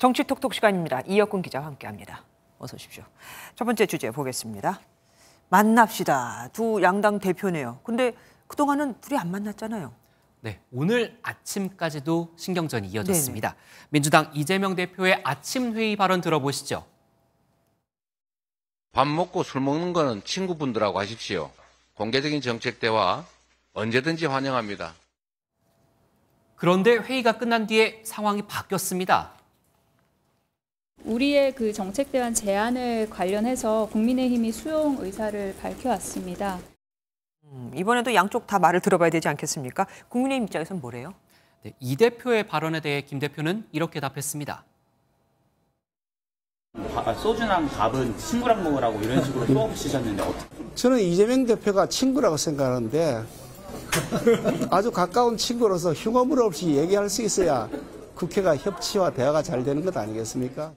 정치톡톡 시간입니다. 이혁근 기자와 함께합니다. 어서 오십시오. 첫 번째 주제 보겠습니다. 만납시다. 두 양당 대표네요. 근데 그동안은 둘이 안 만났잖아요. 네, 오늘 아침까지도 신경전이 이어졌습니다. 네네. 민주당 이재명 대표의 아침 회의 발언 들어보시죠. 밥 먹고 술 먹는 거는 친구분들하고 하십시오. 공개적인 정책 대화 언제든지 환영합니다. 그런데 회의가 끝난 뒤에 상황이 바뀌었습니다. 우리의 그 정책 대안 제안을 관련해서 국민의힘이 수용 의사를 밝혀왔습니다. 이번에도 양쪽 다 말을 들어봐야 되지 않겠습니까? 국민의힘 입장에서는 뭐래요? 네, 이 대표의 발언에 대해 김 대표는 이렇게 답했습니다. 소주랑 밥은 친구랑 먹으라고 이런 식으로 쏘아붙이셨는데 어떻게? 저는 이재명 대표가 친구라고 생각하는데 아주 가까운 친구로서 흉어물 없이 얘기할 수 있어야 국회가 협치와 대화가 잘 되는 것 아니겠습니까?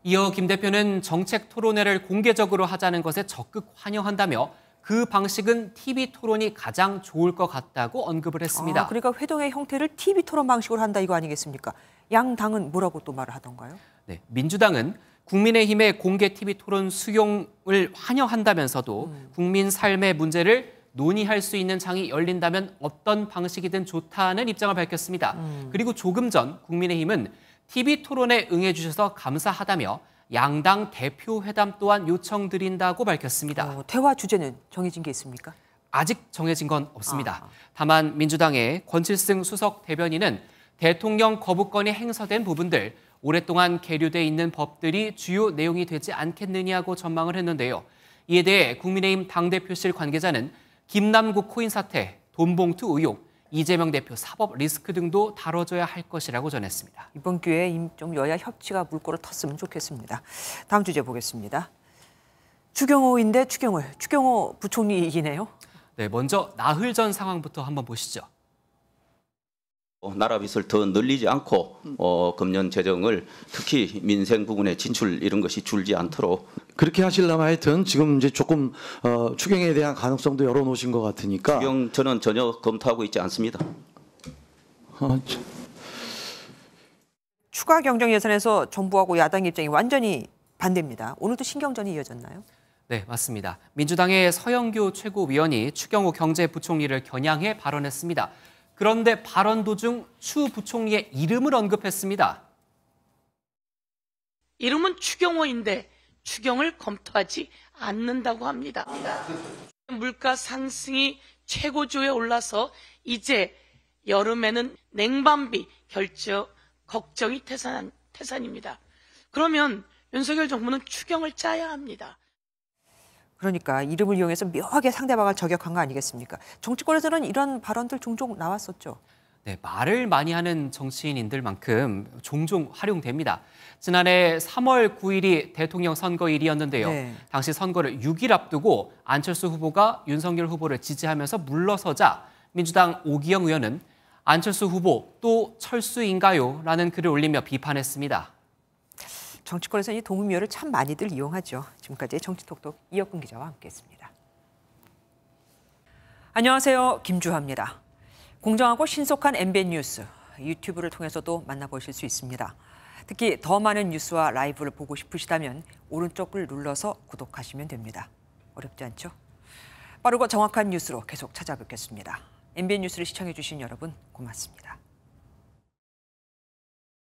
이어 김 대표는 정책 토론회를 공개적으로 하자는 것에 적극 환영한다며 그 방식은 TV 토론이 가장 좋을 것 같다고 언급을 했습니다. 그러니까 회동의 형태를 TV 토론 방식으로 한다 이거 아니겠습니까? 양 당은 뭐라고 또 말을 하던가요? 네, 민주당은 국민의힘의 공개 TV 토론 수용을 환영한다면서도 국민 삶의 문제를 논의할 수 있는 장이 열린다면 어떤 방식이든 좋다는 입장을 밝혔습니다. 그리고 조금 전 국민의힘은 TV 토론에 응해주셔서 감사하다며 양당 대표 회담 또한 요청드린다고 밝혔습니다. 대화 주제는 정해진 게 있습니까? 아직 정해진 건 없습니다. 다만 민주당의 권칠승 수석 대변인은 대통령 거부권이 행사된 부분들, 오랫동안 계류돼 있는 법들이 주요 내용이 되지 않겠느냐고 전망을 했는데요. 이에 대해 국민의힘 당대표실 관계자는 김남국 코인 사태, 돈봉투 의혹, 이재명 대표 사법 리스크 등도 다뤄져야 할 것이라고 전했습니다. 이번 기회에 좀 여야 협치가 물꼬를 텄으면 좋겠습니다. 다음 주제 보겠습니다. 추경호인데 추경호 부총리 얘기네요. 네, 먼저 나흘 전 상황부터 한번 보시죠. 나라 빚을 더 늘리지 않고 금년 재정을 특히 민생 부분에 진출 이런 것이 줄지 않도록 그렇게 하시려면 하여튼 지금 이제 조금 추경에 대한 가능성도 열어놓으신 것 같으니까 추경 저는 전혀 검토하고 있지 않습니다. 추가 경정 예산에서 정부하고 야당 입장이 완전히 반대입니다. 오늘도 신경전이 이어졌나요? 네, 맞습니다. 민주당의 서영교 최고위원이 추경호 경제부총리를 겨냥해 발언했습니다. 그런데 발언 도중 추 부총리의 이름을 언급했습니다. 이름은 추경호인데 추경을 검토하지 않는다고 합니다. 물가 상승이 최고조에 올라서 이제 여름에는 냉방비 걱정이 태산입니다. 그러면 윤석열 정부는 추경을 짜야 합니다. 그러니까 이름을 이용해서 묘하게 상대방을 저격한 거 아니겠습니까? 정치권에서는 이런 발언들 종종 나왔었죠. 네, 말을 많이 하는 정치인들만큼 종종 활용됩니다. 지난해 3월 9일이 대통령 선거일이었는데요. 네. 당시 선거를 6일 앞두고 안철수 후보가 윤석열 후보를 지지하면서 물러서자 민주당 오기영 의원은 안철수 후보 또 철수인가요? 라는 글을 올리며 비판했습니다. 정치권에서는 이 동음이어를 참 많이들 이용하죠. 지금까지 정치톡톡 이혁근 기자와 함께했습니다. 안녕하세요. 김주하입니다. 공정하고 신속한 MBN 뉴스, 유튜브를 통해서도 만나보실 수 있습니다. 특히 더 많은 뉴스와 라이브를 보고 싶으시다면 오른쪽을 눌러서 구독하시면 됩니다. 어렵지 않죠? 빠르고 정확한 뉴스로 계속 찾아뵙겠습니다. MBN 뉴스를 시청해주신 여러분 고맙습니다.